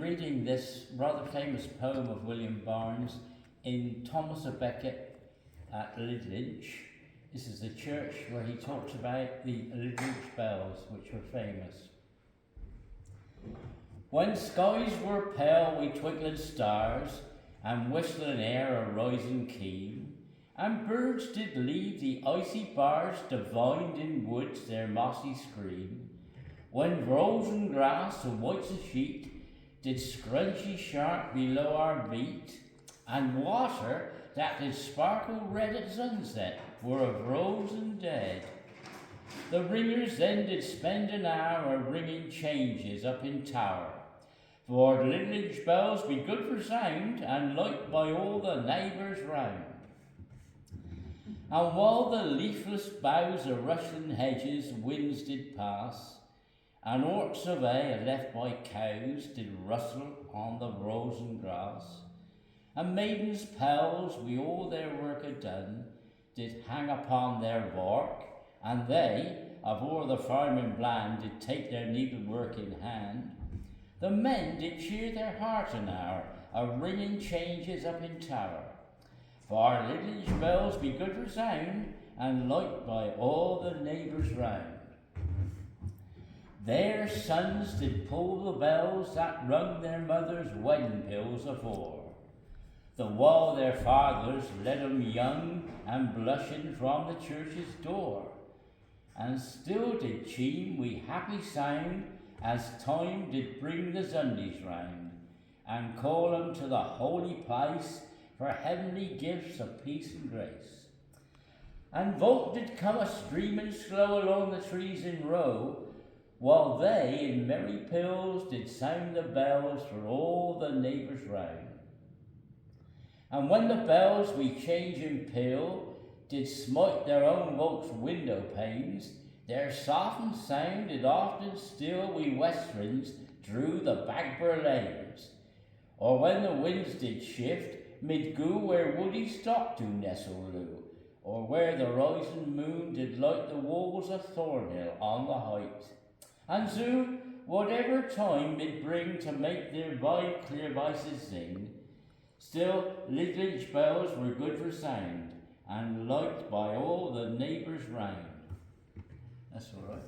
Reading this rather famous poem of William Barnes in Thomas of Becket at Lydlinch. This is the church where he talks about the Lydlinch bells, which were famous. When skies were pale with twinkling stars, and whistling air a rising keen, and birds did leave the icy bars, divined in woods their mossy screen, when rosen grass and whites of sheet did scrunchy sharp below our feet, and water that did sparkle red at sunset were of rose and dead. The ringers then did spend an hour ringing changes up in tower, for Lydlinch bells be good for sound, and liked by all the neighbours round. And while the leafless boughs of rustling hedges winds did pass, and orts of hay left by cows did rustle on the rosen grass, and maidens' pals wi' all their work done did hang upon their work, and they, of o'er the farming bland, did take their needlework in hand. The men did cheer their heart an hour, a ringing changes up in tower, for Lydlinch bells be good for sound, and liked by all the neighbours round. Their sons did pull the bells that rung their mothers' wedding pills afore, the while their fathers led 'em young and blushing from the church's door, and still did chime wi' happy sound as time did bring the Sundays round, and call 'em to the holy place for heavenly gifts of peace and grace. And folk did come a streaming slow along the trees in row, while they in merry peals did sound the bells for all the neighbours round. And when the bells wi' changing peal did smite their own folks' window panes, their softened sound did often still wi' westerns drew the Bagber lanes. Or when the winds did shift, mid goo where woody stock do nestle loo, or where the rising moon did light the walls of Thornhill on the height. And so, whatever time mid bring to make their wide clear voices sing, still Lydlinch bells were good for sound, and liked by all the neighbours round. That's all right.